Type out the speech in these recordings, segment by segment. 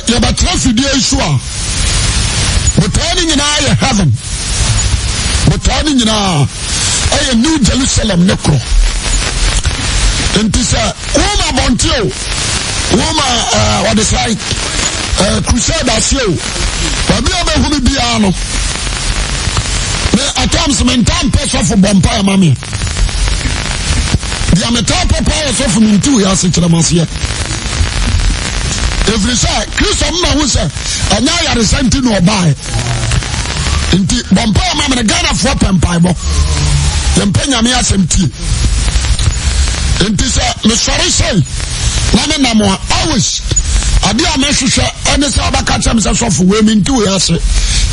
You but traffic Yeshua. But turning in our heaven. But turning in our New Jerusalem necro. And this Uma Montio, Uma what is like Crusaders you. But we are who be ano. At times men time person for Bompire Mammy. The Ametapa powers of me too, yes, it's Ramasia. Every side, Chris who said, and now you are resenting or buy. In the Bompire Mamma, Ghana for Pempibo. Then Penyamia SMT. In this, sorry say, Namo, always. I dear message, and it's about catching himself of women too, yes,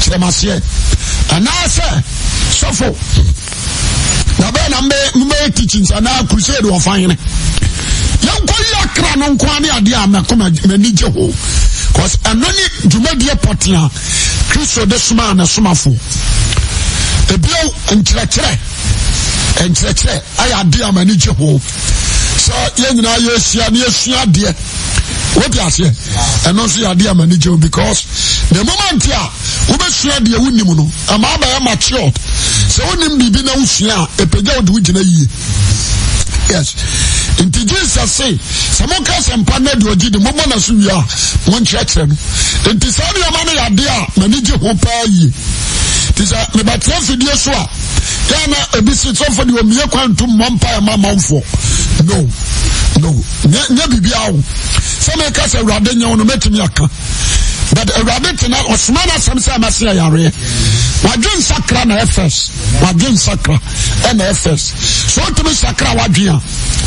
Chemasia. And now, sir, suffer. Now, then I may teachings and now crusade or fine. Young Koya Kran on Kwani Adia Makuma Menijo. Because I'm only Jumedia Potia, Christo de Suma and a Sumafu. A blow and Tretre. And Tretre, I adia Manijo. So, young now, yes, dear. What you say? And also idea manager because the moment here, we be share the unimuno. I'm mature. So when be na usia, a peja do it in a year. Yes. In Jesus say, some cars and panel do the moment as we are one church. In this area, money idea manager who pay ye. This are about 12 videos. Yana a visit for the Omiaquan to Mumpire Mamma for. No, never be out. Some make us a radenya on the Metimiaka. But a rabbit or Smana Samsa Masia Yare. Wajun Sakra and FS. Wajun Sakra and FS. So to me Sakra Wajia.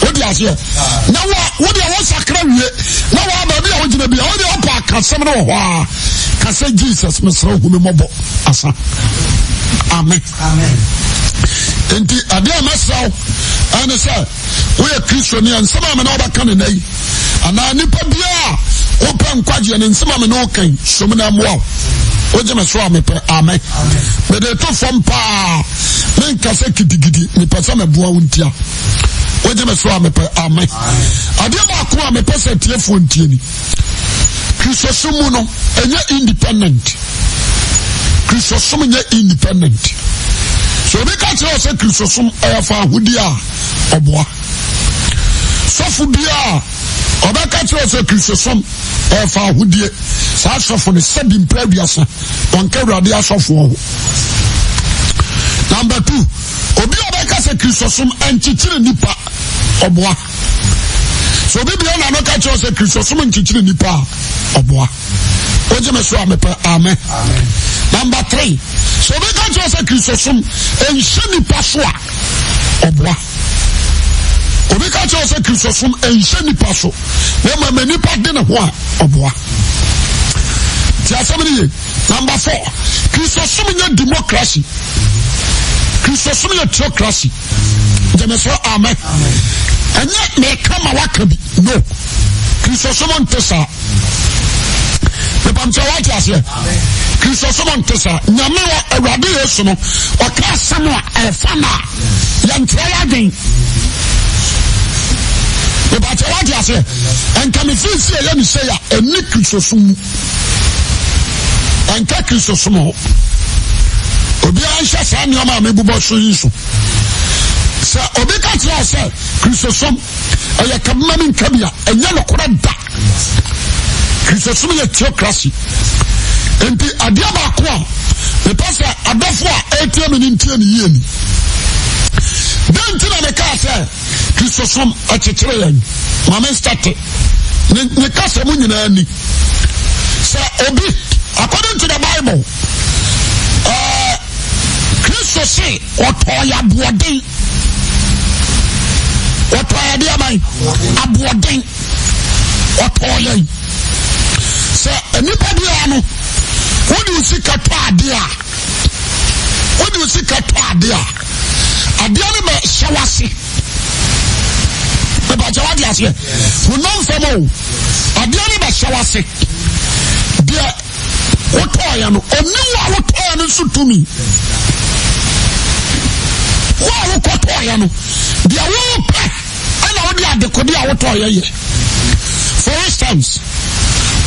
What do you say? Now what do you want Sakra? Now I'm going to be all the upper Casamro. Can say Jesus, Mr. Humobo. Asa. Amen. And the idea myself, and I said, we are Christian and some of them are coming. And I nipa bia open kwaji and some of them okay. So many wow. Ojema swami pe amen. But they talk from pa. Men kase kidigidi ni pesa me bua untia. Ojema swami pe amen. Adia ba kwa me pesa tie fontie ni. Kristosumu no enye independent. Kristosumu enye independent. So we catch us a Christosum for Hudia Oboa. So Fubia, or back at us a Christosum for Hudia. Sash for the sending previous one Karadia software. Number 2, Obia back as a Christosum and Chichil Nipa Oboa. So maybe I don't catch us a Christosum and Chichil Nipa Oboa. Amen. Number 3. So we got to say Christosum and Shani Paswa Obwa. We got to say Christosum and Shani Paso. Then my many part dinner Obwa. Number 4. Christosum in democracy. Christosum in theocracy. Amen. And yet may come a wakabi. No. Christosum on Tessa. The Panchawati here. Christosum Tessa, Namua, a radiation, or Casanua, a fana, Yantrayading. The Panchawati here. And can if you see a young say a Nick Christosum and Kakristosumo. Obiansha Sanyama, maybe Bossu. Sir, Obika say, Christosum, a Kamamin Kabia, a yellow crab. Christosum is theocracy. And the Adiaba Kwa, the pastor Adafwa, ATM in Indian Yen. Then Tina the Casa, Christosum at Chitrayan, Maman started. The Casa Munani. Sir Obi, according to the Bible, Christos say, Otoya Boarding. Otoya Diamai, Aboarding, Otoya. Sir, anybody what do you see Katadia? What do you see Katadia? Adiana Shawasi. The Bajawadias here. Who know from all? Adiana Shawasi. Dear, what I am, or no, what I am to me. What I am, dear, and I only had the Kodia what I am. For instance,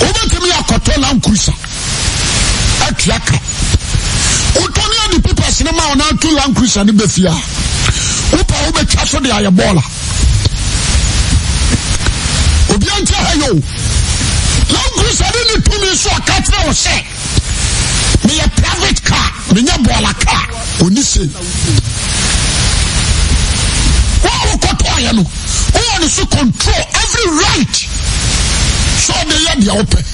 Obetimi akoto Land Cruiser. Atiaka. Utonia di people sinema ona to Land Cruiser ni befia. Upa ubetwa so de ayebola. Obi ante hayo. Land Cruiser ni tumi so akatra o se. Me a private car, me nya bola car. Oni se. Wow, kotoya no. Who wants to control every right? So they are the open.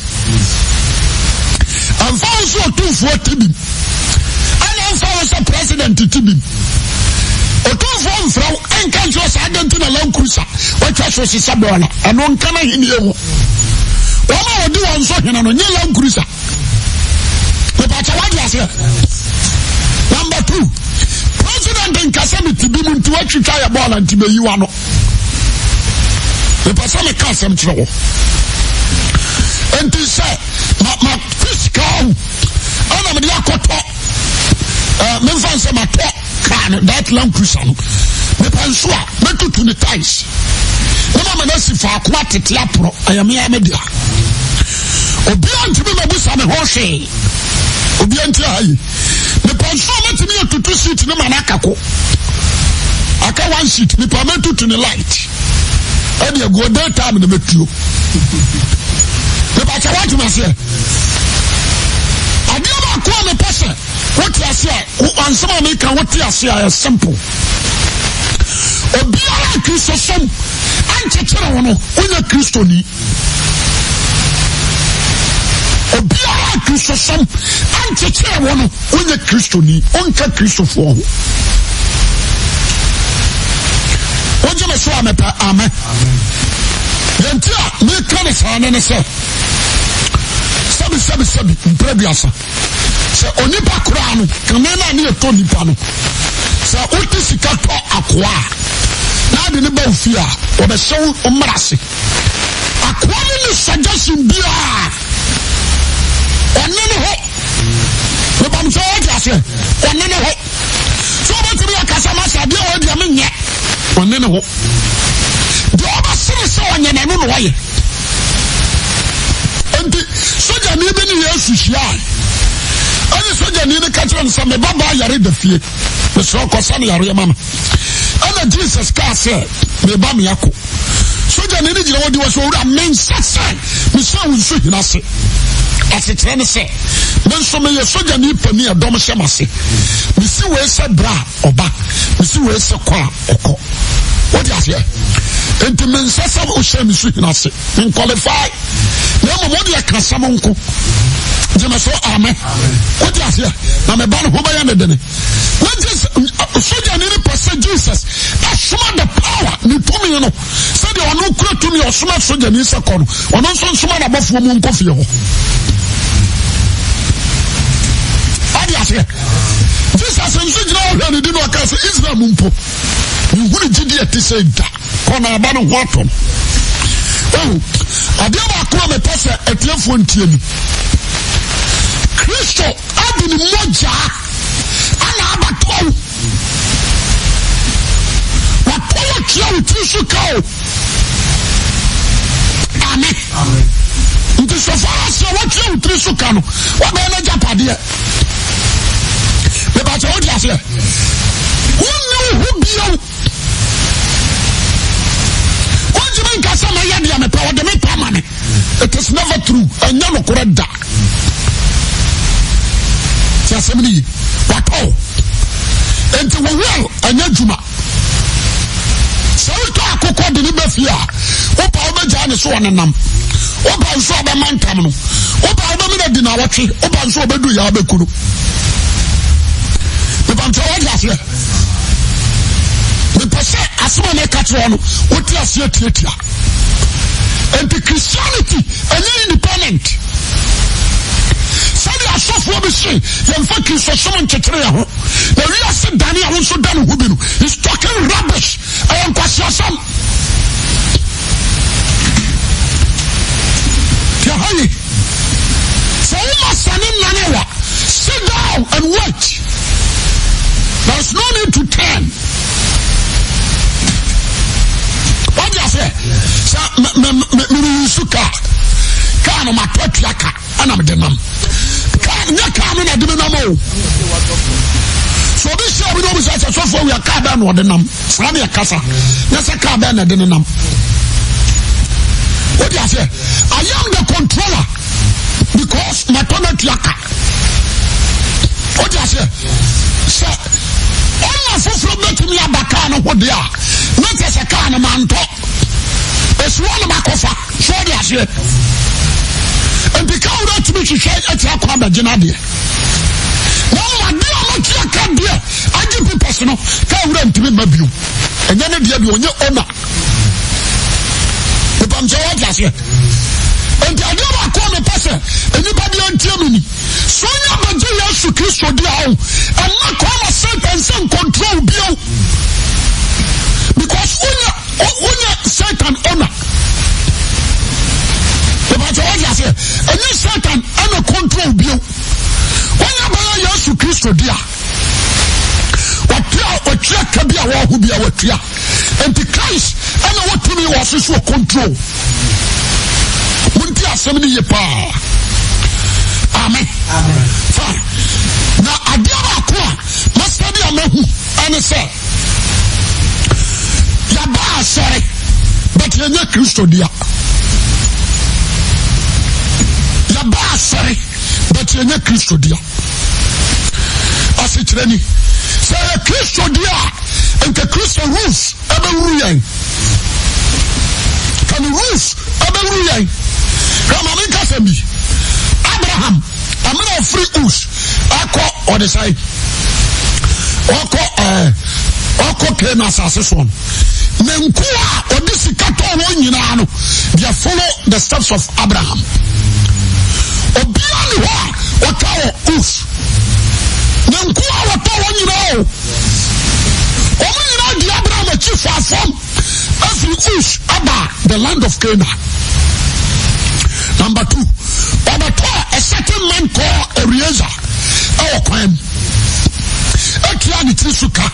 And found so two for Tibim. And I found a president Tibim. Or two from and can't just identify Land Cruiser. What was Sabona? And one can I in you. What I do on something on a new Land Cruiser. Number 2. President in Kasami Tibim to actually try a ball and Tibe you are not. The person can't some trouble. And to say, my fiscal, I'm the Akoto, Memphis, my talk, that Land Cruiser, the Pansua, meant to the ties. When I'm an essay for aquatic lapro, I am here media. Obian to be my bush and a horse. Obian to the Pansua meant to be to 2 seats in the Manakako. I can 1 seat, the permitted to the light. And you go there time in the metro. The bacha what you must say. I never call the person. What you say, and some make what you say is simple. Obiara Christo some anti-chera wono onye Christo ni. Obiara Christo some anti-chera wono onye Christo ni. Onka Christo for. Oje me so amepa amen. Yentia me kan sa ne se. Sabi mprebiasa. Se onipa kura no kanena ne to nipa no. Se oti sika to akoa. Na de ne ba ofia, obe sew omrase. Akoa ne suggestion bia. Onene ho. Le bam so odiase. Onene ho. So ba tiri akasa ma sa bia o dia me nye. Onene ho. Do ba sere so onye na no no waye. Enti soja ni be ni Yesu hia. Ani soja ni ne ka kire nsa me baba yare da fie. Me so ko sa yare mama. Ana Jesus ka say me ba me yako. Soja ni gira wodi wo so wura men sasa. Me so unsu hina se. Asetre ne se. Men so me ye soja ni pani adom hyemase. Me si we se bra oba. Me si we se kwa oko. What do you say? Enti men sasa o hyem su hina se. In qualify. Na mo mo dia kasa mo nko. Jema so amen. What do you say? Na me ba no ho ba ya ne de ne. What is soja ni person Jesus? Asuma the power ni tumi no. Say the onu kura tumi osuma soja ni sekono. Ono so nsuma na bofo mu nko fie ho. What do you say? Jesus nso jina o hwe ni di no aka say Israel mu mpo. Ni huri gidi ati say da. Kona aba no ho atom. Oh, ade ba ko me pese etiefo ntie ni. Kristo abi ni moja ana abato. Wa power tia utisu kao. Amen. Amen. Nti so far as wa tia utisu ka no, wa be na japade. Me ba che odi ase. Who bio? It is never true. And never correct that. Assembly. What all? And to well, and Yajuma. So talk about the Libafia. Opa Obajan is one and num. Opa and Soba Mantamano. Opa Obamina Dinawachi. Opa and Soba do Yabekuru. The Bantawajas here. The Passa Asmane Catron, what you see theatre. And the Christianity and independent. Say they are so for me say, you fuck is for someone to try. The real said Daniel also done Hubinu. He's talking rubbish. I am Kwasiasam. Yahali. So you must send in Nanewa. Sit down and wait. There is no need to turn. What do you say? Me suka. Can no matwatuaka ana me denam nya car no na de nam o so be sure we no be say so for we car ba no de nam sa na yakasa nya say car ba na de nam what do you say? I am the controller because matwatuaka. What do you say? Sir, all of us from making me a bacana what they are. Not as a car man talk. It's one of my coffee. So they are here. And the cow not to be shared at your club at Genadia. No, I do not care. I give you personal. Come run to me, my view. And then the other one, your owner. The Pamjawa here. And the other one call a person. Anybody on Germany. So you have a Jesus Christ for the home. And not call a certain control bill. Because when Satan honor. The Pamjawa here. And you Satan honor control bill. When you buy Jesus Christ for the what can be a war who be our clear. And the Christ, I know what to me was this for control. Wouldn't you have 70 years power? Amen. Fine. Now, I did must be a man and I say, Yaba, sorry, but you're not Christo dear. Yaba, sorry, but you're not Christo dear. I say, Training. Say a Christo dear and the Christo rules ever ruling. Can the rules ever ruling? Come on, Abraham, I'm not free us. I call on the side. Oko Kenas as one. Menkua or this Katon Yinano, they follow the steps of Abraham. Obiani what our us. Menkua what you know. Only know the Abraham achieved from every us about the land of Canaan. Number 2, a certain man called Eliezer. Our crime. Suka.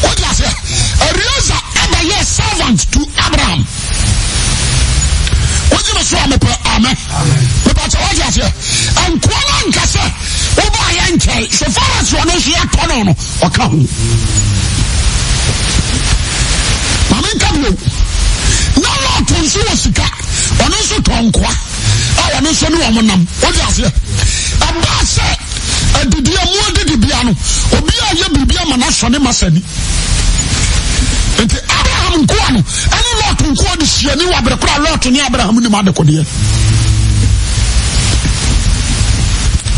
What do I say? Eliezer ever your servant to Abraham. What do you say? Amen. But what do I say? And Kwanan Kasa, Oba Yanke, so far as you know, she had Tono or come. Mamin Kabu. No Lord to Suka. One also to Unqua. I want to know Amanam. What do I say? A bass, a Didia Modi di Biano, Obia Yabia Manasani Masani. And the Abraham Guano, any lot to call this year, you have a crowd lot in Abraham in the Madakodia.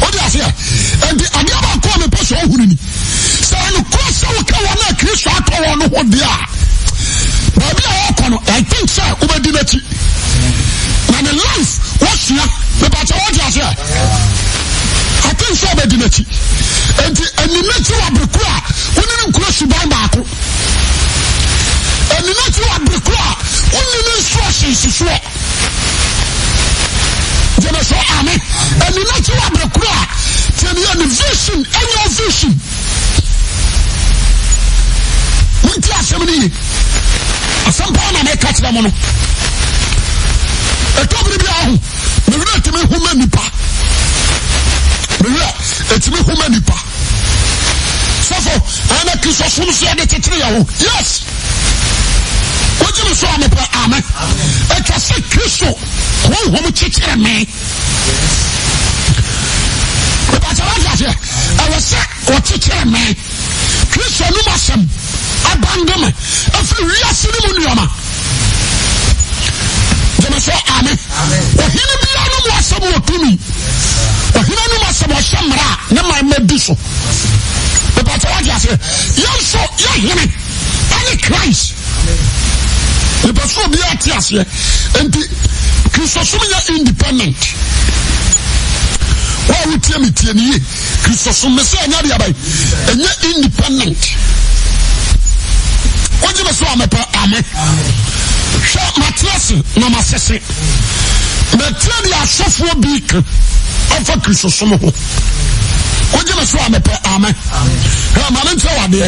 What do I say? And the Agaba call the person who need. So I know cross our Kawana Chris on what they are. I think so, Ubadinati. And the life, what's here? The battle, what you say? I think so, Ubadinati. And the nature of the crowd, when you cross the Bambaco. And the nature of the crowd, when you instructions to sweat. Amen. And the nature of the crowd, tell me the vision, and your vision. When you have somebody, some point I may catch them on. A top of the ground, the red to me who many pa. The red, it's me who many pa. So for, I'm a kiss of some said it. Yes. What do you say? Amen. I can say Christo, who teacher me. But I was say, what teacher me. Christo, no massam. Abandon every real ceremony. Then I say, Amen. Or he be on was some more to me. Or he no was some Shamra, no my medical. But what I say, you're so young, any Christ. The person be at yes, and the Christosumia independent. Why would you tell me, Christosumia, and you're independent? What do you say? Amen. Shut my class, no, my sister. But tell you, I suffer big of a Christosum. What do you say? Amen. Amen. Tell me,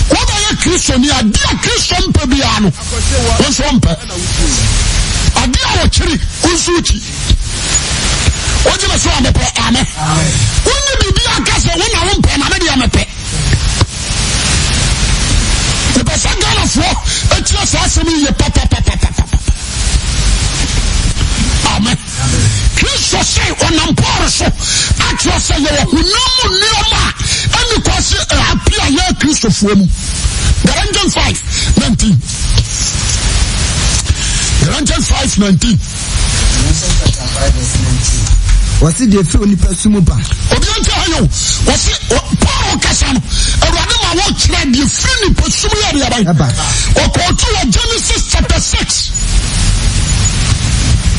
what are you Christian? You are dear Christian Pebiano. What's wrong? A dear Chiri, Usuchi. What you say? Amen. When you be a gas, when I won't pay, I'm a pay. The person got a floor, it's just asking me, papa. Amen. Christ say, on Amparaso, actually say, you know, and because appear here, Christopher. Galatians 5:19. Galatians 5:19. What's it the phone Sumuba? Obiantayo, what's it Paul Casano? A random watch like the free Sumuya. Or go to Genesis chapter 6.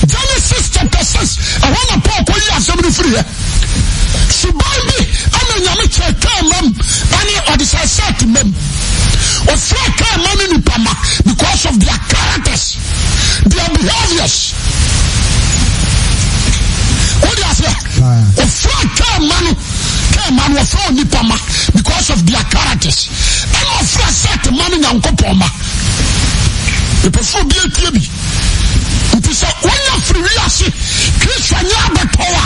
Genesis chapter 6. I want to Paul for you 73. Subabi, I'm a Yamicha Kamam, and it is said to them. Or Fraka money Pama because of their characters, their behaviors. What do you say? Or Fraka money was from Nipama because of their characters. And of Fraka money and Kopoma. The person be a TV. It is a one of free reaction. Christian Yabatoa.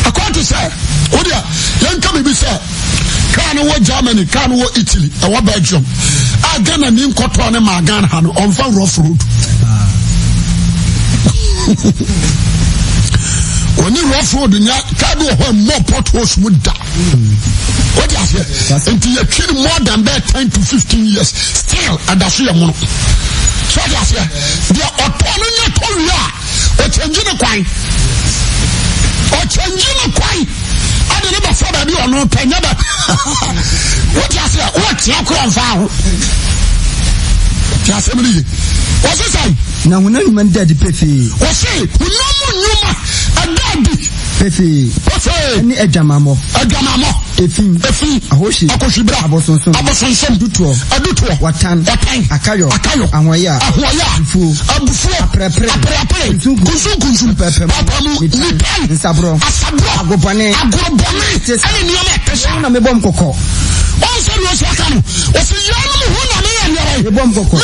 According to say, oh dear, young come be said. Can wo Germany, can wo Italy, and what Belgium. I got a name called on my gun on Van Rough Road. When you rough road, you can't do more potholes would die. What do you say? Until you kill more than that 10 to 15 years, still, and that's your mono. So I say, the autonomy of Korea, or changing a coin, or changing a coin. I don't know for baby or no pen. What you say? What's your crown foul? Just what's it say? Now, when you man daddy Pefi, what's it? We know a daddy Pefi, any Edamamo, Efim, Ahoshi, Aboson, Duto, Watan, Akayo, Amwaya, Abu, Kusu, Sabro, Agobane, and a bomb coco. Also, was a young bomb coco.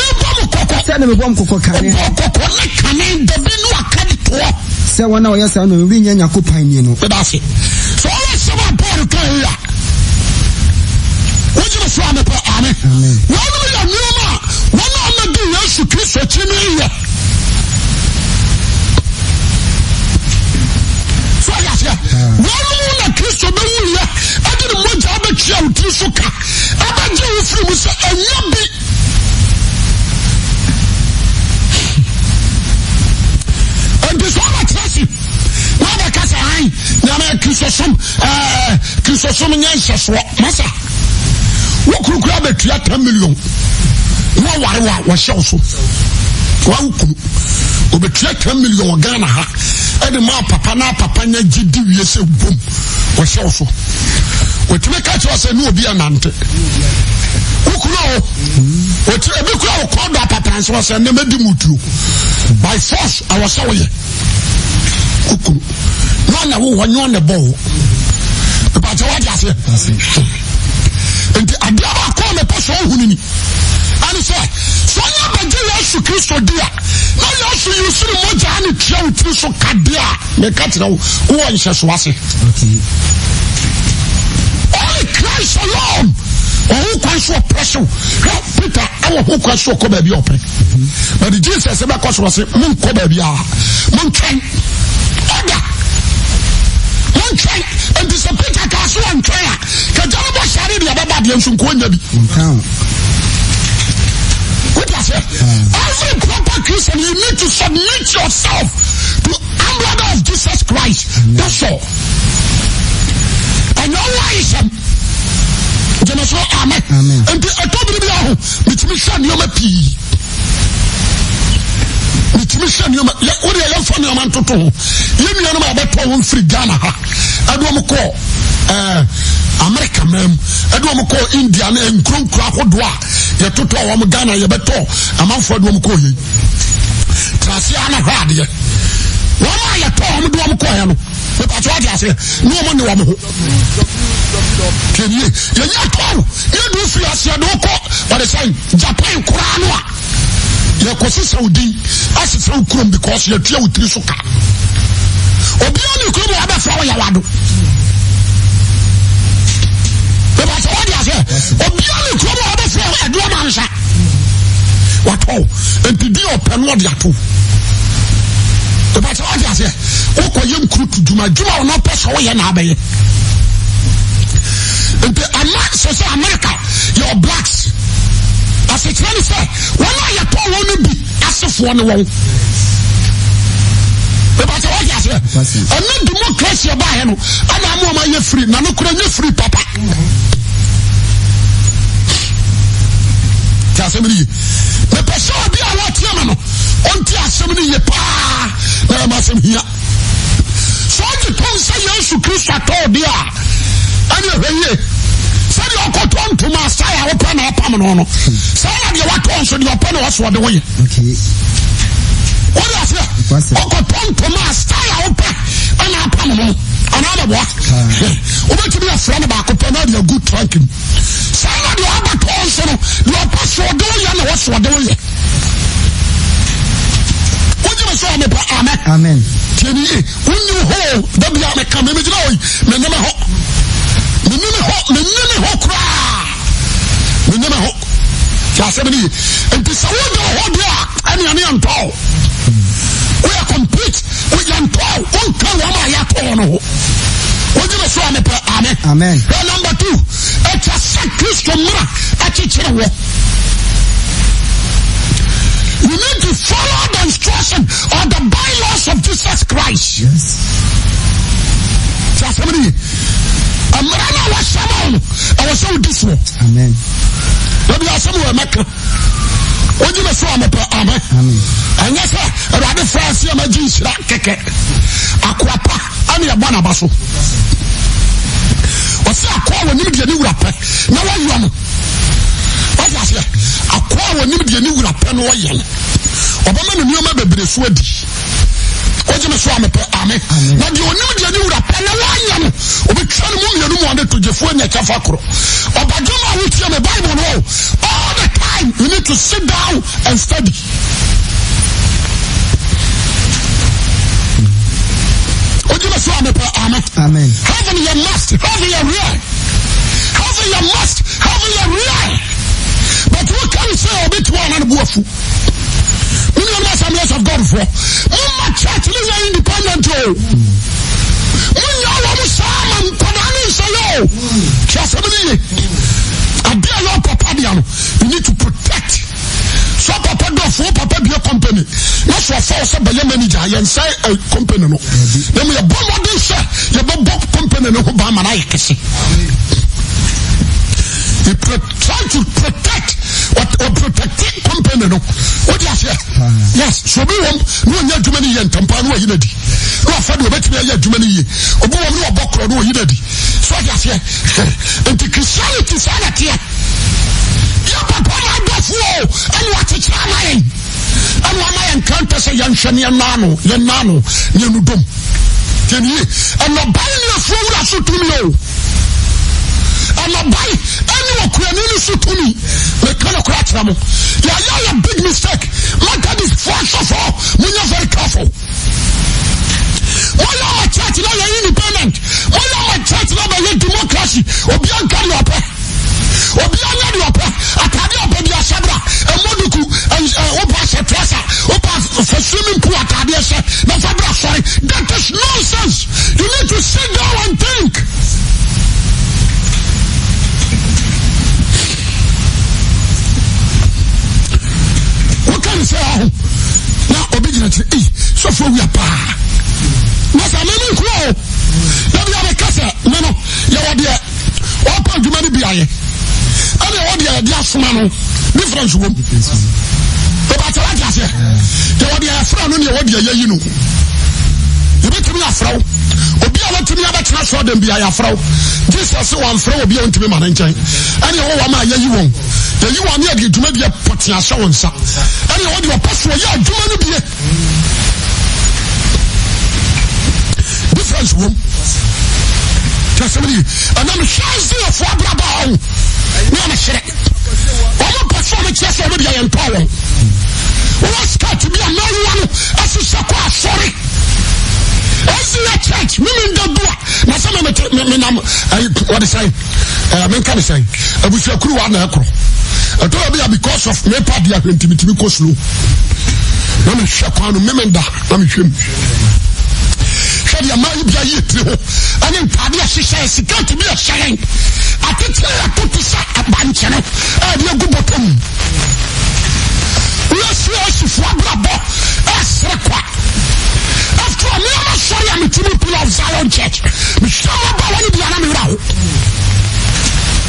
Send a bomb coco can say 1 hour, yes, I know, we ain't occupying you. But that's it. So, let's say about Paul. What you say? Amen. One of the new one of the years to kiss a chimney. So, I say, one of the kiss of the year, I didn't want to have a child to suka. I bet you if you say, and you be. And this one, I trust you. Now, the Cassahay, Yama Kisosom, yes, Massa. What could grab it to 10 million? No, I was also. One could be 10 million Ghana. And the map, Papa, GD, yes, boom, was also. What to make us a new be an ante. Who could know what every crowd called up Papa was a never do by force, I was sorry. No, who on the ball. But what I say. And I never call the person who need. And he said, so you have to Christo dear. Now you also use the more Johnny Chow to so Kadia. Make it now. Who is a swassi? Only Christ alone. Or who can show pressure? Peter, our who can show come be open. But the Jesus said, because was a moon come be a moon train. Order. Moon train. And this is Peter Castle and Trainer. What I say? Every proper Christian, you need to submit yourself to the brother of Jesus Christ. That's all. And no wisdom. Amen. And I told you, it's mission your P. It's mission your what are you from your man to do? You know about free Ghana. I don't call America, ma'am. I don't call India and Krum Krakodwa. You took to Ghana, you better a month for Domko. Trasiana Radia. What are you talking about? But that's what I say. No one. Can you? You're not you do for us, you don't call, but it's saying Japan Kuranwa. You're Saudi, as it's so crum because you're here with Trisuka. Obiani kumu abe flawa ya wado. Beba sa wadi ase. Obiani kumu abe flawa ya duwa mansha. Wato. Enti di open wadi atu. Beba sa wadi ase. Oko yem krutu juma. Juma wana pesa waya na abeye. Enti so America, your blacks. As it's really say, when I want to be as if one won't. But what I say, I'm not democracy by him, and I'm on my free, now look at free papa. Assembly, the person be a lot Yamano, until assembly ye pa, there must be here. So the tongue say, yes, to Christ at all, dear. Anyway, said you got on to my side, open up, Pamano. Say, you want to the open us for the way. Okay. What is it? I got on to my side, open, and I'm Pamano. Another what? Over to be a friend about open your good trunking. Say, you have a person, you are password doing, and what's for the way. What do you say? Amen. Amen. When you hold, the Biana come in, me never hope. Me never hope. And this and you are we are complete. We are tall. What do you say? Amen. Amen. Number 2, it's a sacrifice. You need to follow the instruction or the bylaws of Jesus Christ. Yes. I'm running with someone. I was so this one. Amen. Maybe I somewhere make. What you say? Amen. Amen. And yes, sir. Rather fast, I'm a Jesus. Keke. Aquapa. I'm your Banabaso. What's that call when you get a new rapper? Now what you want? What was it? A call when you get a new rapper. No one. Obama no nyoma bebre so adi. Oje so amepe amen. Na de onim de ni wura pele wanya no. Obetwa no mu yenu mu ade to jefo anya kafa kro. Obadoma wo tie me Bible no. All the time you need to sit down and study. Oje so amepe amen. Amen. Heaven you must, heaven you real. Heaven you must, heaven you real. But who can say obetwa na buafu? Assemblies of God for Mumma church is independent. You need to protect. So Papa do for Papa be a company. Not for force by your manager and say a company. No. Then we are bomb this you bomb company no Obama I see. You try to protect or protect company no. What do you say? Yes, so we want no too many and Tampano Yinadi. No, I do bet me a too many. Obo no Bokro no Yinadi. So I say, and the Christianity sanity. Papa, I go for and what it's mine. And one I encounter say Yanshani and Nano, Yanudum. Can you? And the buying your food as to me. I'm not buying anyone who to me. They cannot crack them. Yeah, a big mistake. My God is first of all, when you're very careful. Why are my church now independent? Why are my church now democracy? Or beyond Cariope? Or beyond Cariope? A Cariope, a Sabra, a Moduku, and Opa Satrasa, Opa for swimming pool at Adiasa, no Fabra, sorry. That is nonsense. You need to sit down and think. Say, now obedience, so for we are pa. Masa many crow. Now we have a casa, no, you are there. Open to many beer. And you are there, just man, difference room. But I just say, you are there, friend, and you are there, you know. You bet me a frow. Obi a to me about transfer them be a frow. Jesus one frow will be on to me, man. And you are my you won't. You are near to maybe a potty show and so. And you want your password, yeah, do you be difference room? Somebody, and I'm sure for a brother. No, I'm a shit. I'm a performance, yes, already I am power. What's got to be a no one as a sorry? As the church mimi ndadua na sama me nam what is say men can say abusu kuru wa na ekro eto be because of me pa dia hwentimi ko slow na me hwe kwano mimi nda na me hwem hwe dia mai bia yitri ho ani ntade a hyehyɛ sika to be a hyɛn atete atoto sa abanche no a dia gu bottom yes for brabo esre kwa after me am sorry am to pull of Zion Church me show ba wani bia na me ra ho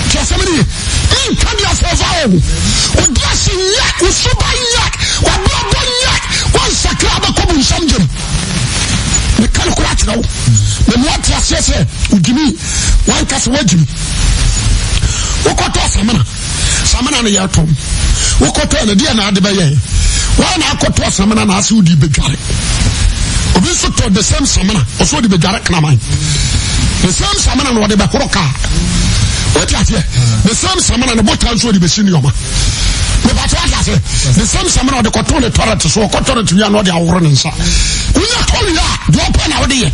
Jesemini in kan dia for Zion o dia sinya o suba nya o brabo nya o sakra ba ko bun samjem me kan ko atirawo me mo atia sese ugimi wan kase wajimi wokoto samana na yatom wokoto na dia na ade baye wa na akoto samana na ase udi bedware obi so to the same samana oso odi bedware knaman the same samana no de be horoka what you say the same samana no botan so odi be sinioma me ba to ase the same samana de koto le toilet so koto to ya no de aworo ne nsa unya to ya do open na odi ye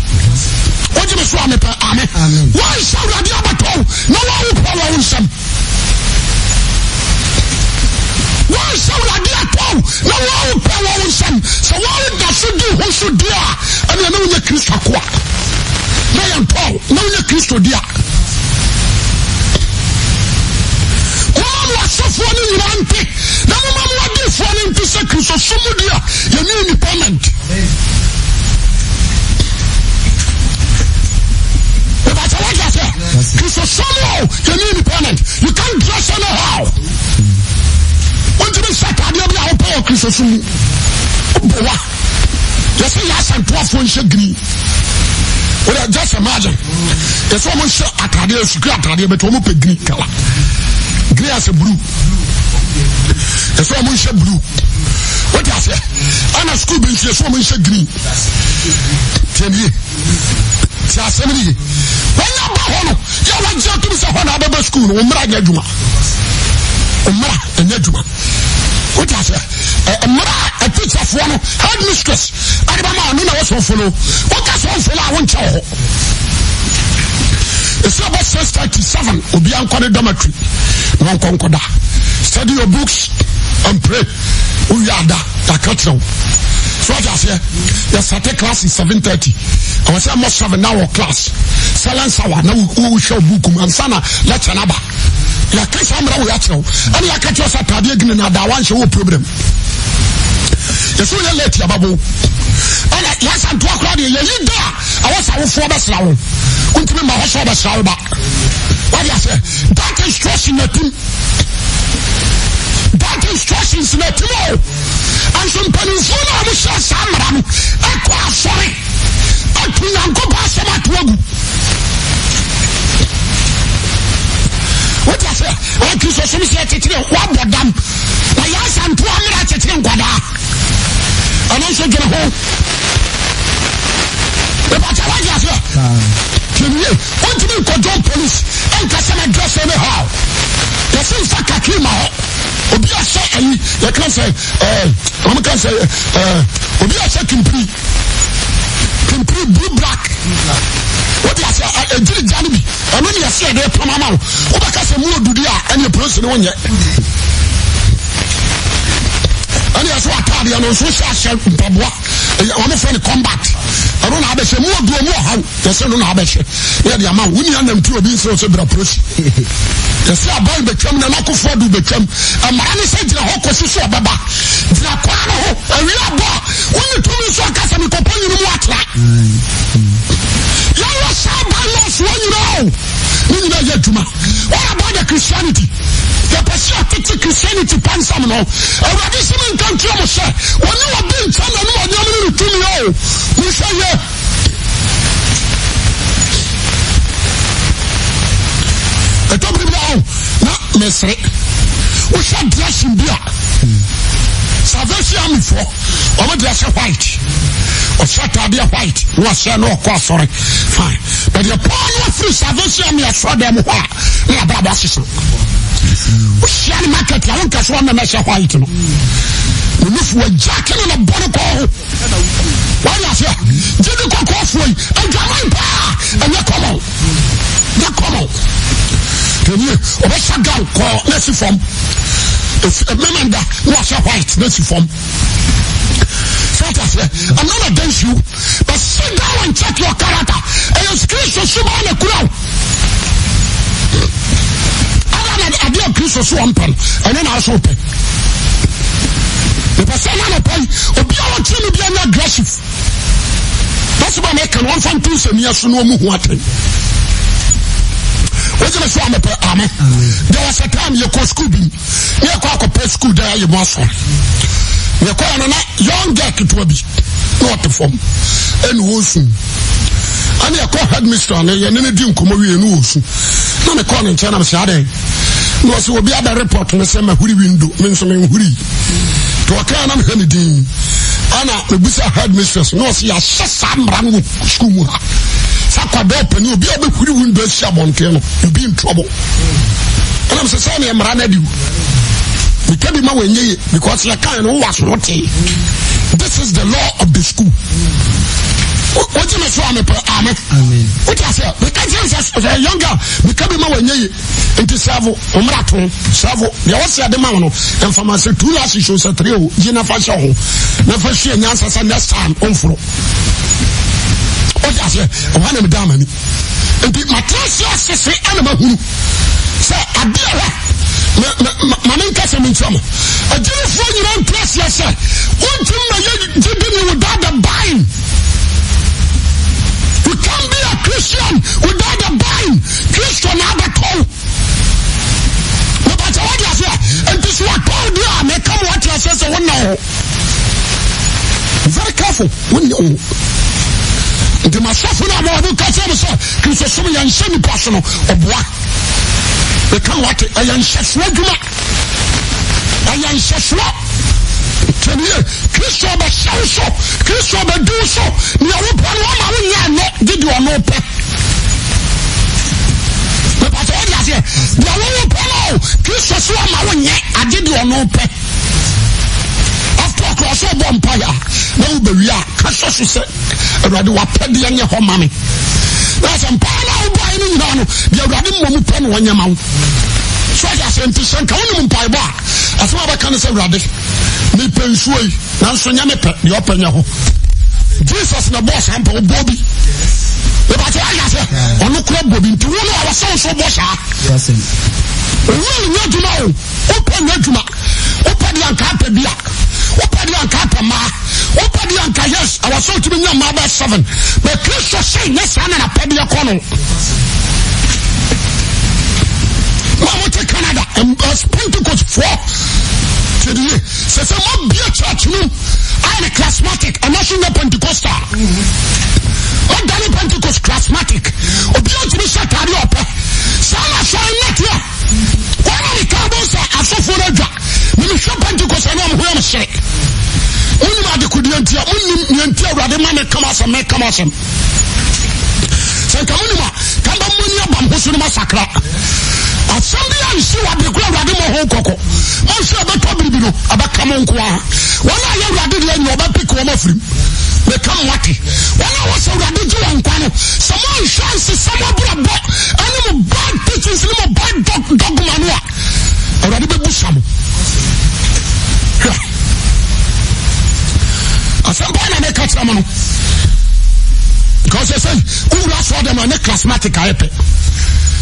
oji me so amepa amen why shout radio abato no wa wo wa unsam why shout radio abato no wa wo unsam so wa da so di ho so dia ana na unya Kristo kwa na ya Paul na unya Kristo dia wa sofo ni nante na mama wa di fo ni ntise Kristo so mu dia ya ni independent Kristo somehow you need independent. You can't dress anyhow. What do you say? I don't know how Kristo sumu. Boa. You say yes and 12 when she green. Well, just imagine. If someone say atade secret atade but omo pe green color. Green as a blue. If someone say blue. What do you say? Ana school bin say someone say green. Tieni. Tiasemini. When you go home, you want to be a Honda school, Umra Yajuma. Umra and Yajuma. What I say? Umra, a teacher for one, headmistress. I don't know what's on follow. What does one follow? I want to know. It's about 6:37. Will be on dormitory. No concorda. Study your books and pray. We are that. So what I say? Your Saturday class is 7:30. I was almost 7 hour class. Silence hour. Now we show book and sana lecture naba. Ya kesa amra we atro. Ani ya kacho Saturday gine na da wan show problem. Yeso ya late ya babu. Ana ya san 2 o'clock ye yida. I was awo for besra wo. Untime ma ho so besra ba. What you say? That is trusting the team. That is trusting the team. And some peniful na mo sha samra no. Akwa sorry. Atuyanko ba sama tuagu. What I say? I Kristo so me say tetire wa bodam. Na ya santo amira tetire nkwada. Ana so gere ho. E ba ta wa ya say. Kemiye, want to be called police and customer dress anyhow. The same fakaki ma ho. Obi a say ayi, you can say I'm can say obi a say kimpri blue black. What do you say? I did Janibi. I mean, you say they're from Amau. What I say, more do dia and your person on yet. And that's what I tell you. Social Pabua. I'm a friend of combat. I don't have a say more do more how. Yes, I don't have a say. Yeah, the amount we need them to be so separate approach. The say about the term, the local for do the term. And my said the whole position of Baba. The Aquano, and we are bar. When you told me so, I can't be complaining what that. You are sad by loss when you know. When you know your Juma. What about the Christianity? The Pacific Christianity Pansamino. A radicalism country of say, when you are being told and you are going to know, we say, yeah. The top of the now, not Mestre. We shall dress in beer. Salvation Army for, or dress white. Or Saturday white. No, say no, sorry. Fine. But the power of free Salvation Army has for them. They are Baba Sisson. Shani market, I won't catch one and measure white. No, if we're jacking on a bonnet call, why not here? Did you go for it? And come on, gown call Nessie form. If a member was a white Nessie form. I'm not against you, but sit down and check your character. And your scripture should be on the crowd. I did Christmas swamp and then I also pay. The person on the pay, or be our team be aggressive. That's why I can one from 2 years to know what. What's the swamp? Amen. There was a time you call school, you call a school there, you must. You call a young girl to be not the form and Wilson. And you call headmistress and you didn't come away and Wilson. Not a call in China, Saturday. No, so will be other report on the same window, mentioning Huri. To a can of Hennedy. Anna, the Busa headmistress, no, see a Sam Ran with school. Sakwadop and you'll be able to win the Shabon, you'll be in trouble. And I'm saying, I'm running you. Because you can't watch what this is the law of the school. What do you mean? Amen. What I say? Because a young girl becoming my way into Savo, Omrato, Savo, the also the man, and from us 2 years shows a trio, Gina Fashion, never see an answer next time on floor. What I say? One of the damn. And the Matrix say animal who say, I dare. Maman kasa minchama. A Jew for your own place, yes, sir. One thing you did without the buying. You can't be a Christian without the buying. Christian have a call. No matter what you say, and this is what Paul do, may come what you say, so one now. Very careful when you. The Masafuna will catch him, sir. Because so many semi personal of what. They come what I am Shaswa. I am Shaswa. Tell you, Christo by so, Christo by do so. You are not did you no pay. But I told you, the only fellow, Christo swam I did you no pay. After a cross of vampire, no be Cassos said, rather what petty and your home mammy. That's a pile of buying down. You're running one pen when your mouth. So I sent to San Column Pie Bar. As well, I can say, Radic. Me pen sway. Now, so you the open your home. Jesus, the boss, Uncle Bobby. But I say, on the club, Bobby, to one of our sons of Bosha. Yes, really, not to know. Open your juma. Open the Ancapa Biak. Open the Ancapa Ma. Open the Anca, yes, I was so to be your mother 7. But Christ saying, yes, I'm in a pedia corner. Mama to Canada and Pentecost 4 today. Says, I'm not be a church, no. I'm a charismatic, a national Pentecostal. What Danny Pentecost charismatic? Or be to be shut out of your Some are showing not here. Why are the cowboys are so full of drug? Minister Pentecost, I know I'm going to shake. Only my decudent, only the man come out and make come out. Say, come on, Bambusu massacre. At Sunday, I see what the crowd are doing. Hong Kong. I'm sure about Tobino, about Kamonkwa. When I am ready to know about Picoma free, they come watty. When I was already doing Quano, someone shines to someone put a book, animal bad teachings, little bad dog manua. Already be Busham. At some point, I make a salmon. Because they say, who last for them on a charismatic IP?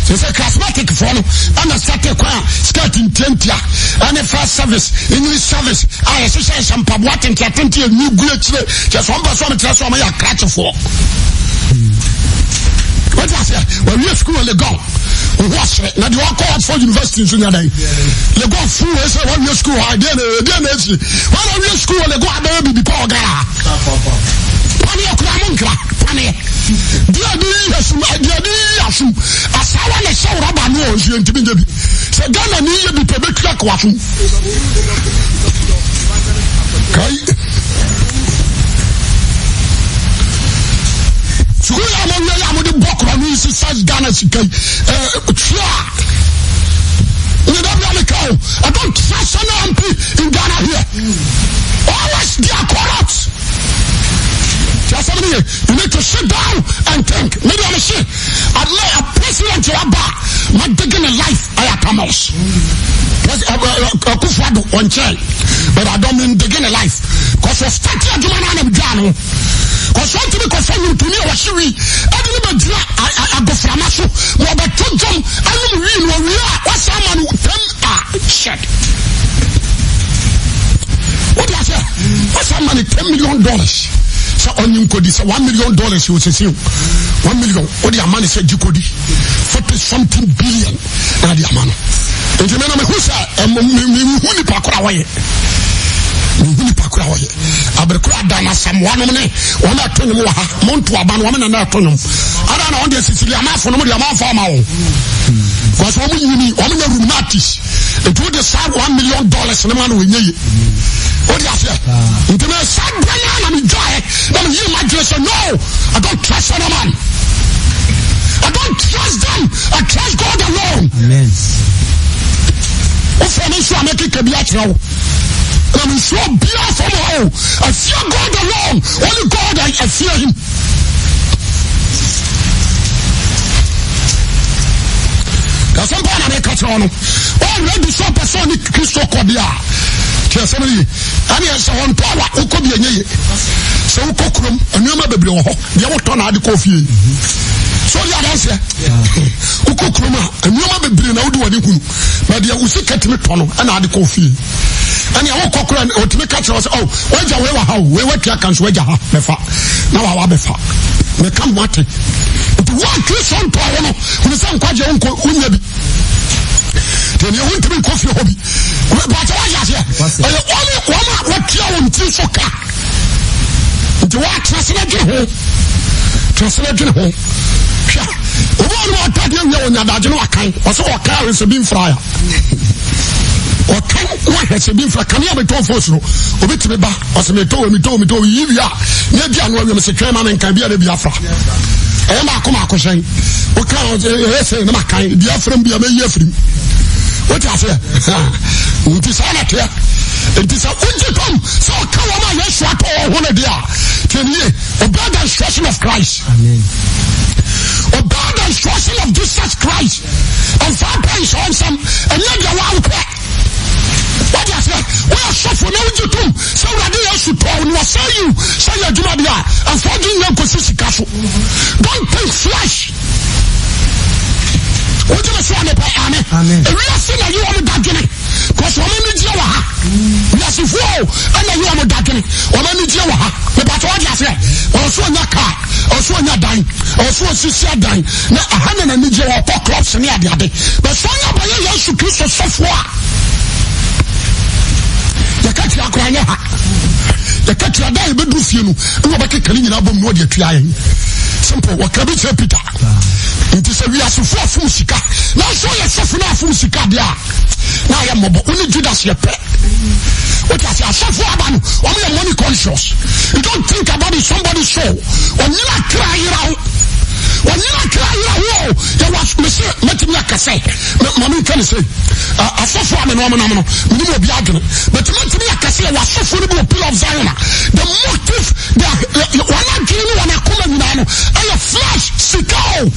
They say charismatic for them, and a started choir, skirting Tentia, and a first service, English service. I say some what in Catinti, new good, just one person to tell me a catch for. What I say? When we school, they go. What's it? Now, you are called for university in Sunya Day. You go through, I say, one year school, I did it. One year school, they go out there, be poor guy. Pani okuramunkra, pani. Dia asum. Asawa na show raba no ozu ntimi ndebi. Se Ghana ni ye bi pebe kra kwasu. Kai. Sukula mo ya mo de bokro no isi size Ghana sikai. Twa. You don't know the cow. I don't trust an MP in Ghana here. Always they are corrupt. You need to sit down and think. Maybe I'm a shit. I lay a president to a bar. My digging in life, I have Thomas. on chair. But I don't mean begin a life. Because of starting a human and Jano. Because what to be confirmed to me or Shiri, I didn't even I go from Masu, or the two jump, I don't really know we are, or someone who shit. What do I say? What's someone $10 million? So on you could say $1 million, you would say, 1 million, what the money said you could 40-something billion. Now the amount. And you know, who said, Muni Pakaway. Muni Pakaway. Abekra Dana, someone on it, or not to Montu Aban woman and not to them. I don't know the Sicilian for no amount for my own. Because woman, you need only a rheumatis. It would decide $1 million and a man will need. What do you say? Into a sad banana and enjoy it. Then you might just say, no, I don't trust any man. I don't trust them. I trust God alone. Amen. If I'm sure I make it a biatch now. I'm sure beer from all. I fear God alone. Only God I fear him. There's some point I make a on. Already so person Christo Kodia. Somebody, I mean, so on power, who could be a ye. So, Cockrum, and you remember the old ton had the coffee. So, the answer, who cookrum, and you remember being out doing it, but there was a cat in the tunnel and had the coffee. And you walk around or to make catch us. Oh, where's your way? How we were Yakans, where you have befa. Now I have befa. We come what it. The one kiss on power, who is some quite your uncle, then you want to be coffee hobby. But what is here? Only one what you want to so car. The what translated home. One more time you know that you know a kind or so a car is a beam fryer. Or can one has a beam fryer? Can you have a toll for so? Or bit me back or some told me, you are. Maybe I know you must say, man, can be a Biafra. Emma come out saying, what kind of say, no, kind Biafra be a year for him. What I say? It is anarchy. It is a unjectum. So come on, yes, what all one day. Can you obey the instruction of Christ? Amen. Obey the instruction of Jesus Christ. And find place on some, and let your wild pet. What I say? We are suffering no unjectum. So I do also tell you, say you, say you do not be and forging your position castle. Don't think flesh. What do you say? Amen. We are saying that you are the darkening. Because woman is your ha. We are so full, and you are the darkening. Woman is your ha. But what you say? Also in your car, also in your dine, also in your dine. Now, a hundred and your clubs in the other day. But so you are going to kiss your software. You can't your crying. You can't your die, but do you know? You are cleaning up on what you're trying. Simple. What can we say, Peter? It is a we are so full of music. Now, so you're suffering from music. Now, I am mobile. Only Judas, your pet. What I say, I suffer about only a money conscious. You don't think about it, somebody's soul. When you are crying out, there was Monsieur Matimia Cassette. Mammy can say, I suffer from an omen, minimum be argument. But Matimia Cassette was suffering a pill of Zion. The motive, the one I give you when I come in now, I have flash, sick out.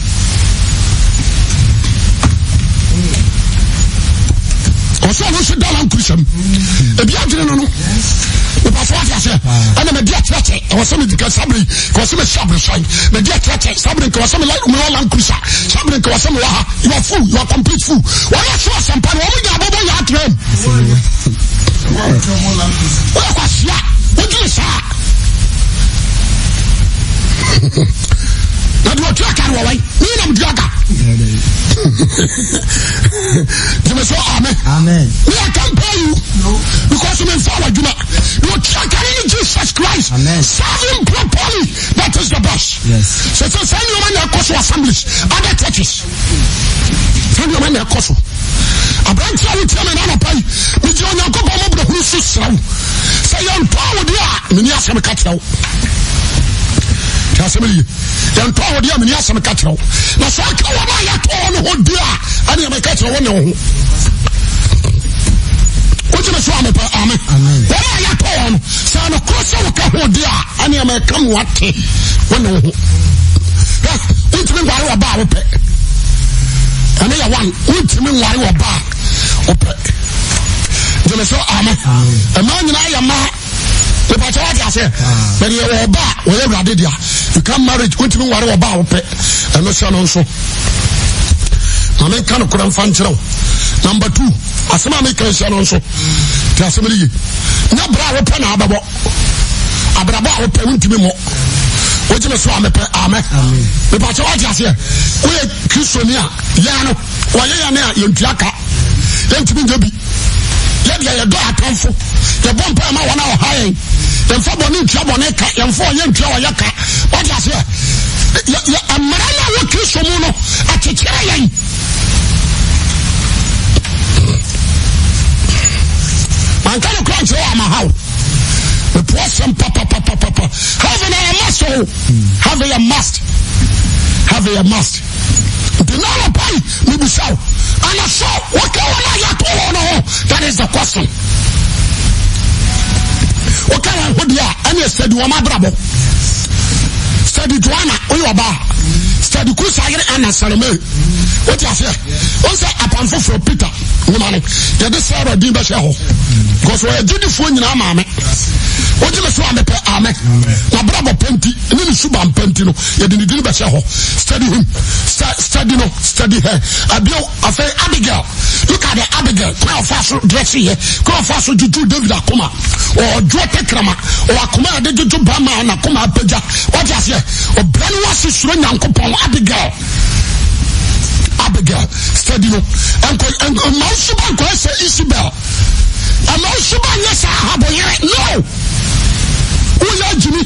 Also, I should down Christian. If you didn't know, the passport I said, and I'm a dear church, I was something to get somebody, because I'm a shabby sign. The dear church, somebody was something like Moran Christian, somebody was some you are full, you are complete fool. Why not show some power? What are you at them? What was that? What do you say? Now, do you talk away? Me and Jaga. You may say, Amen. Me, I can't pay you. No. Because you may follow you. You check in Jesus Christ. Amen. Serve him properly. That is the best. Yes. So, send your money across to assemblies, other churches. Send your money across. I bring you with him and I'm a pay. With your young couple of the who's so. Say, you're power, dear. Many are some catch out. Assembly. Then power dear many asem catch now. Na so aka wa na ya to no ho dia, ani am catch no no ho. What you say amen. Amen. Then ya to no, say no cross wo ka ho dia, ani am come what no ho. Untimi ware wa ba wo pe. Ani ya one, untimi ware wa ba wo pe. jeme so amen ema nyina ya ma the pacha what you say but you oba we awurade dia you can marry continue ware oba wo pe eno so no so amen kan ko ran fan kire number 2 asema me kan so no so ti asema yi nya bra wo pe na ababo abrabo wo pe ntimi mo o jeme so amen amen the pacha what you say we kristonia ya no waye ya na yentuaka yentimi ngebi ya do atamfo ya bompa ma wana o hayen yemfa boni ntua boni ka yemfa ye ntua o yaka what you say ya amara na wo kristo mu no akekere yen man kan ko nche wa ma hawo the person papa have a must have a must the no pai me be so and I saw what ya to no that is the question what can I hold ya any study wa mabrabo study duana oyoba study kusayire ana salome what you say on say apanfo for Peter woman ya de Sarah din ba sheho because we did the phone nyina maame o je me so amepe amen na brabo penti ni suba penti no ya de din ba sheho study him study her abio afa Abigail look at the Abigail kwa faso dress here kwa faso juju David akoma o jote krama o akoma de juju ba ma na koma apeja what you say o brani wasi suro nyankopon Abigail study no and Mausuba ko say Isabel and Mausuba yes Ahaboyere no uya jimi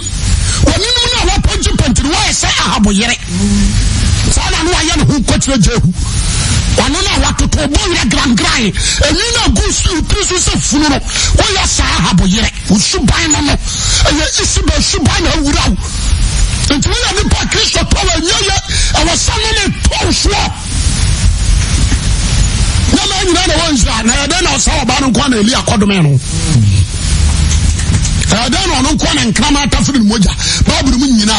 woni no na wa ponji pentri wa say Ahaboyere sana no aye no hu kwatire jehu wano na watoto bo ya gran eni na gusu prisu se funu no uya say Ahaboyere usuban no eye Isabel suban na wurawo nti we na pa Kristo power nyeye e wasane ne tonso na ma nyina na wonza na ya na osawo ba no kwa na Eli akodome no ya na ono kwa na nkrama tafiri moja baburu mu nyina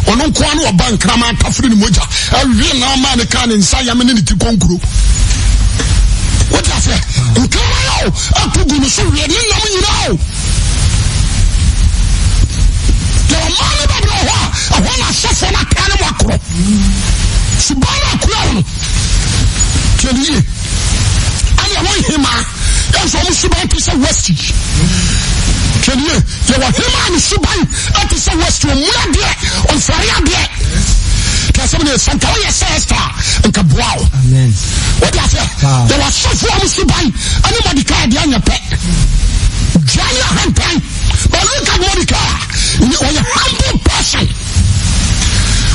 ono kwa na oba nkrama tafiri moja awie na ma ne kan nsa ya me ne ti konkuro what you say nkrama yo apugu no so wie ne nam nyina o the man ba bro ho ahona sofo na kan mo akoro subana akoro no kedi ani awon hima yanso mo suban pisa west kedi ye wa hima ni suban atisa west o mula de on faria de kasem ne santa o yes star nka boao amen what you say there was sofo mo suban ani Mordecai de anya pe jaya hampan but look at Mordecai or a humble person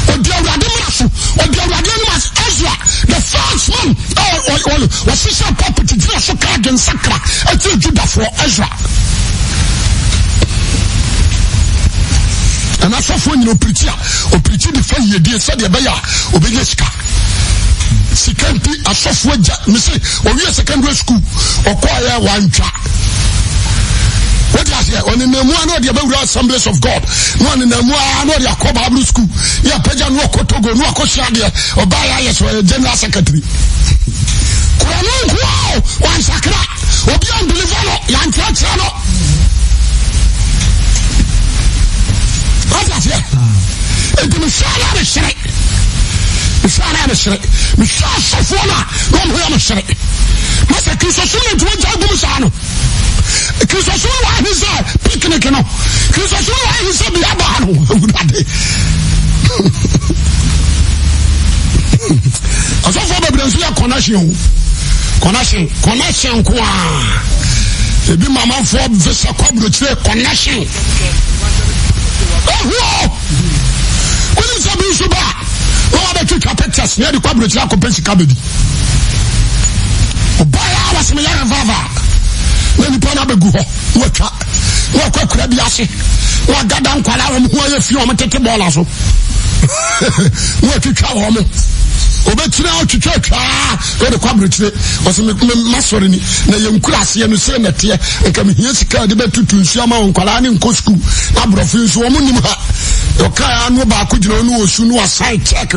or the Radimarasu or the Radimas Ezra the first man or official property so card and Sakra until Judah for Ezra and that's what when you preacher or preaching the fire you did said the Baya or Beneska secondary a software me say or we secondary school or choir one track. What you say? On the Nemua no the Bible Assemblies of God. No on the Nemua no the Akoba Bible School. Ya peja no Kotogo no Akoshadia or Baya yes or General Secretary. Kurano wow one sakra. Obi unbeliever no yantia no. What you say? It me shala be shiri. Me shala be shiri. Me shala sofona no mo ya me shiri. Masa Kristo sunu ntuwa jagu musano. Kristo sunu wa hisa picnic no. Kristo sunu wa hisa biaba no. Aso fo bebre ya connection kwa. Ebi mama fo visa kwa brochire connection. Oh. When is abi suba? O ba tu capacity na di kwa brochire ko pensi kabedi. Obaya was me ya vava. When you put up a go, what could be asking? What got down quite out of who you feel on the ball also? What you call home? Obey now to church. Go to Quabrich was a mastery. Now young class, you say that here and come here to carry the bed to Shama on Kalani and Cosco. Abrofus woman, your car no back, you know, soon was side check.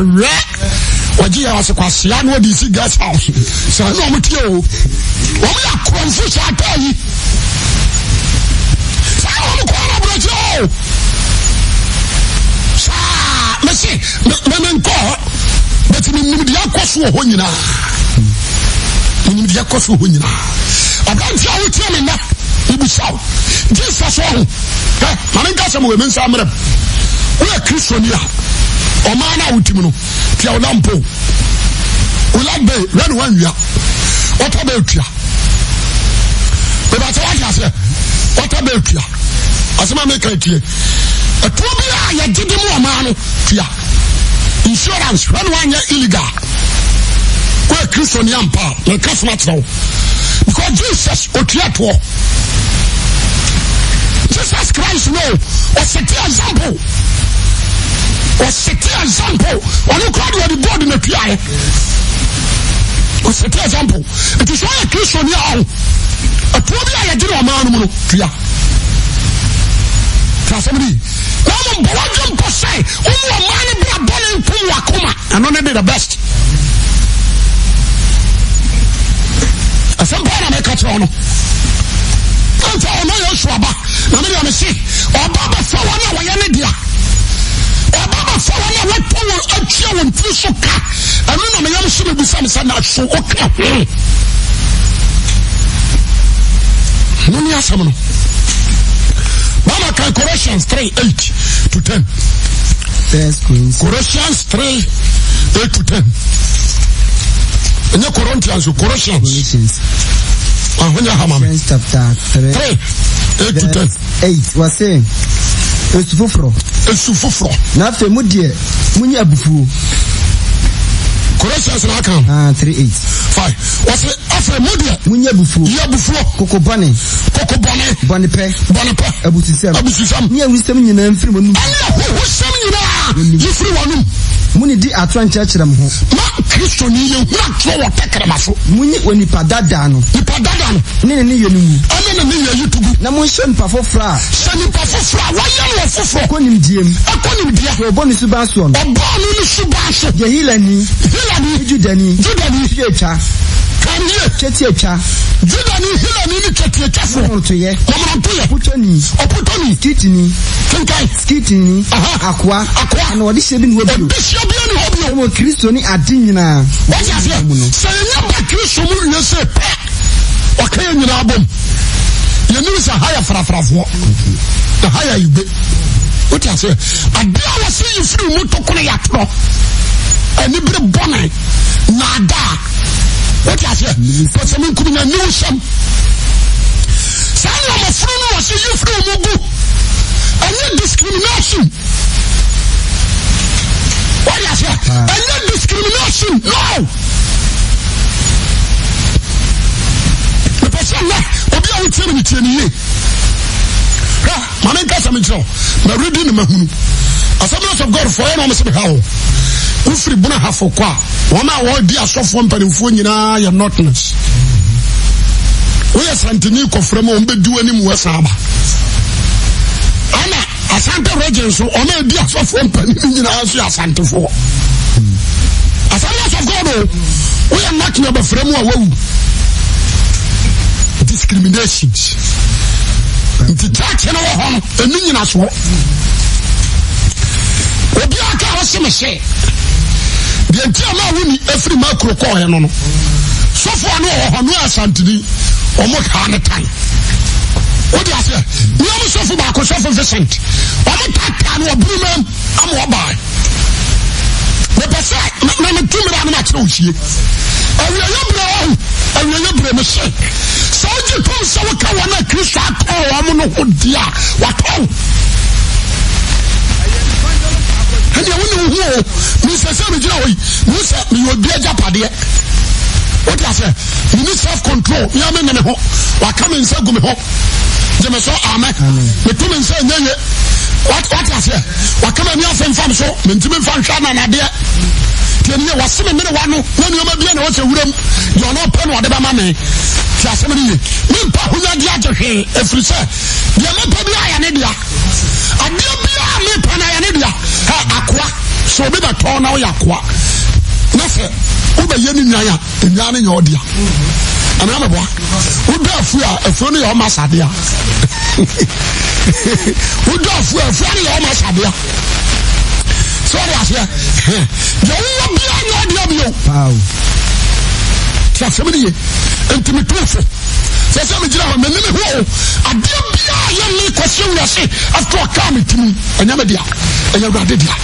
Waji ya wase kwa siya no DC gas house. Sa no mutie o. Omo ya kronfu sa atayi. Sa omo kwa na brojo. Sa mesi menko but ni dia kwaso ho nyina. Ni dia kwaso ho nyina. Abanti a wotie me na ibusaw. Jesus o. Maninka se mo we mensa amrem. Oya Kristonia. Omana utimi no. Tia olampo. Olambe ran wan wia. Otabe utia. Beba se wa se. Otabe utia. Asema make tie. Etobia ya gidi mu omana no tia. Insurance ran wan ya illegal. Oya Kristonia ampa. Na customer now. Because Jesus otia to. Jesus Christ no. O set example. O set example. On you call the God in the PI. O set example. It is all a Christian now. A Tobia did a man. Somebody. Now, Bojan Posay. Oh, man, Brabon Puakuma. And only the best. As some part of my catron. Don't tell me your swabba. Now, let me see. Or Baba Fawana, Wayanedia. Baba Fawana, what power, a chair and fish of cat. I don't know, I am sure be some so okay. No, yes, I'm Mama can Colossians 3:8 to 10. Colossians 3:8 to 10. And your Corinthians, Colossians. Colossians chapter 3 8 to 10. 8 was saying, it's fufro. Not a mudie, Munya Bufu. Colossians 3:8. 5. Was it after Mudia? Munya Bufu. Yabufu. Kokobane. Bonipe. Abusisam. Nia wisdom in an free one. You free one. Muni di atwan church ram ho. Ma Kristo ni ye hura tro wo tekere so. Muni oni padada no. Ni padada no. Ne ye numu. Ane ne ye yutugu. Na mon shon pa fofra. Shani pa fofra. Wa ye no fofro. Konim diem. Akonim dia. So bonu suba so no. Obonu ni suba so. Ye hilani. Judani. Etwa. Kanye. Cheti etwa. Judani hilani ni cheti etwa fo. Moto ye. Oputoni. Skitini. Akwa. Na odi shebi ni obi. Mo Kristo ni adi nyina. What is it? Say nyaba Kristo mu ye se pe. Okay nyina bom. Ye ni se higher frafrafo. The higher you be. What is it? Adi a wase you free mu to kono ya tro. Ani bre bonai. Nada. What is it? But some could na new some. Say no ma free no wase you free mu go. Any discrimination. What is it? Any discrimination? No. The person now, Obi awu tell me tieni ye. Mama nka sa me tro. Na reading na mahunu. Assemblies of God for any almost be how. Ufri buna hafo kwa. Wama wo di asofo mpanimfo nyina ya notness. We asantini kofremo ombedu anim wesaba. Ana Asante region so ona di asofo mpanim nyina aso asante fo. Assemblies of God we are not near befremu awu. Discriminations. Nti church na wo ho enu nyina so. Obi aka wo se me se. The entire wuni every macro call no no. So for no asantini omo ka time. What do you say? You am so back so for Vincent. Omo tata no brumam am obai. The person na me tumi na na chiro hie. Awiye bre me se. So you come so ka wana Kristo akọ omo no hodia. Wato. And you know who Mr. Samijoi, Mr. You will be a japade. What do I say? You need self-control. You are men ho. Wa come and say go me ho. Je me so amen. Me to me say nye. What I say? Wa come and you fam so. Me ntimi fam hwa na de. Tie ne wa se me ne wa no. Na ni o ma bia na wo se wuram. You no pen wa de ba ma me. Ti asem ni. Me pa hunya dia je hwe. Efri se. Dia me pa bia ya ne dia. Adia bia me pa na ya ne dia. Akwa. So be ba to na wo yakwa. Na say uba yeni nyaya nyane nyodia ana meboa uda afu no ye o masade a uda afu no ye o masade a so what here yo wo bia nyodia bio wow trasemini intimitofo sese me gira me nene ho ade bia ye me kwase wiase after come timi enyame dia enya wrade dia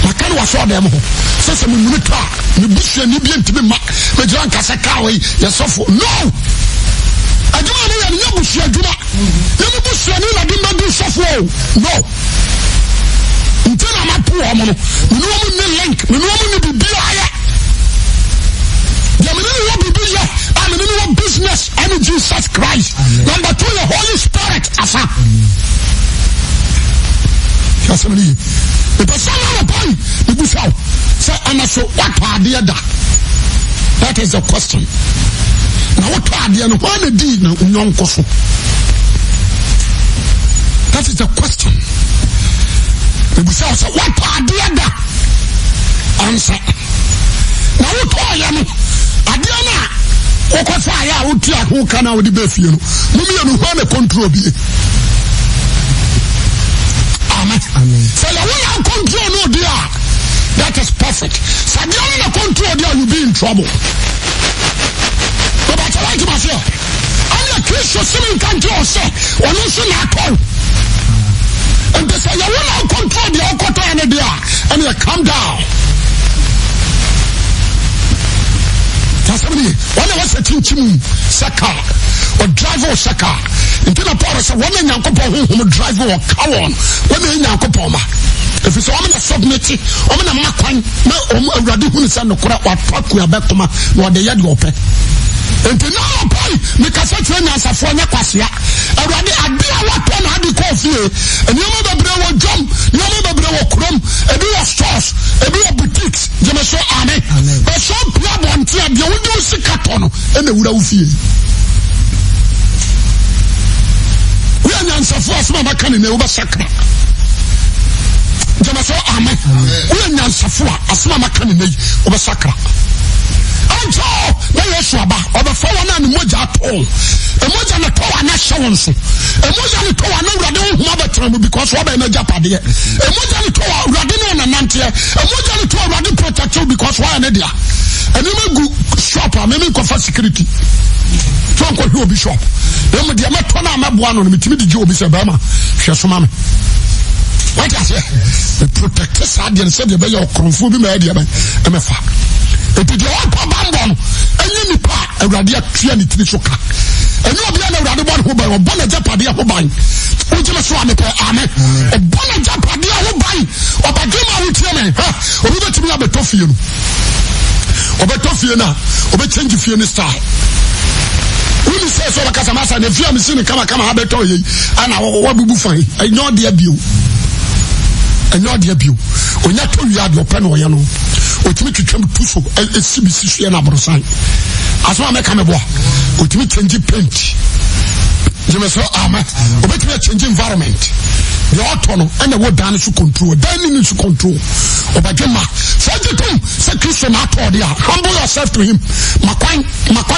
makane wa so dem ho sese me munu ta me busua ni bia ntimi ma me gira nkase ka we yesofo no aduma ne ya ne busua aduma ye me busua ni na de madu sofo no ntena ma po ho mo no me no mo ne link me no mo ne bibia ya ya me no wo bibia I'm in your business and Jesus Christ. Amen. Number 2, the Holy Spirit. Asa. Kasemini. The person on the point, the busau. Say, and so what are the other? That is the question. Now what are the other? Why the deed no young koso? That is the question. The busau say, what are the other? Answer. Now what are the other? Adiana. Oko fire uti ahu kana odi befie no mumi anu ho na control bi amen so the way you control no dia that is perfect so the way you control dia you be in trouble but I like to say I'm a Christian sin control say onu so na call and they say you will control the okoto ene dia and you calm down. When I was a teaching Saka or driver Saka, into the power of one in Yankopo driver or cow on, when in Yankopoma. If it's woman a submit, woman a Makwan, no Radihunis and Kura or Pakua Bekoma, or the Yadope. And to now, make a such an answer for Nakasia. Already, I did what one had the coffee, and you know the brewer jump, you know the brewer crum, a bit of stores, a bit of boutiques, Jemeso Ame, but some club on Tia, you will do Sikatono, and the Udaufi. We are answer for us, Mama Can in the Ubasakra. Jemeso Ame, we are answer for us, Mama Can in the Ubasakra. Anjo na Yeshua ba obefa wana ni moja atol emoja na towa na shawonso emoja ni towa na urade homa betra mu because oba na japade emoja ni towa urade no na nante emoja ni towa urade protect you because why na dia eni megu shop a me ko fa security to anko hi obi shop e mo dia meto na ameboa no mitimi di obi se ba ma hwe so ma me what you say the protect sad and say be your kronfo bi ma dia ba e me fa eti de wa pa bambon enyi nipa awrade atua ni tiri soka enyi obi na awrade bo ho ban obo na japade ho ban o jema so amepe amen obo na japade ho ban obadema wo tie me ha obi betimi abeto fie no obeto fie na obe change fie ni style woni se so bakasa masa na fie amisi ni kama ha beto yi ana wo bubu fan enyo de abio onya to wi ade ope no ye no otimi twetwam tuso esibisi hwe na brosan aso ameka meboa otimi change paint jemeso ama obetimi change environment the autono and the wo dan so control dan ni so control obadwema so jetum se Kristo na to dia humble yourself to him makwan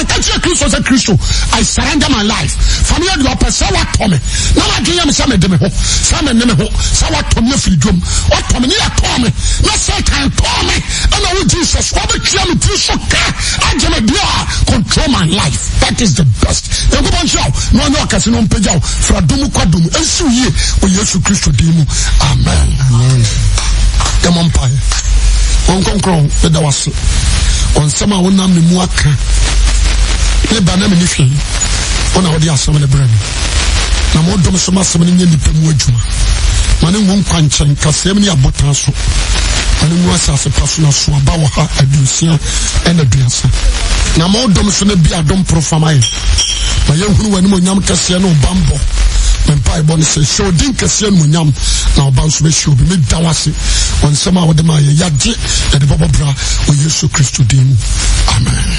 kachi Kristo se Kristo I surrender my life family do person what to me na ma dwen am se me de me ho sa me ne me ho sa what to me free dwom what to me ni ato me na Satan to me and I Jesus what be twa me ti so ka agema dia control my life that is the best you go bon show no akase no mpegyaw fra dum kwadum ensu yie o Yesu Kristo dimu amen demon pai on konkron da waso on sama wonam ne mu aka e ba na me ni hwe ona odi asem ne brem na mo dom so masem ne nyani pemu adwuma mane won kwanchan kasem ne abotan so mane mu asase paso na so aba wo ha adusia e na duasa na mo dom so na bi adom profamai ma yehunu wani mo nyam kase no bambo Mempai boni se show din kese no nyam na oba nso be show bi me dawase on sama wo de ma ye yaje e de bobobra o Yesu Kristo din amen.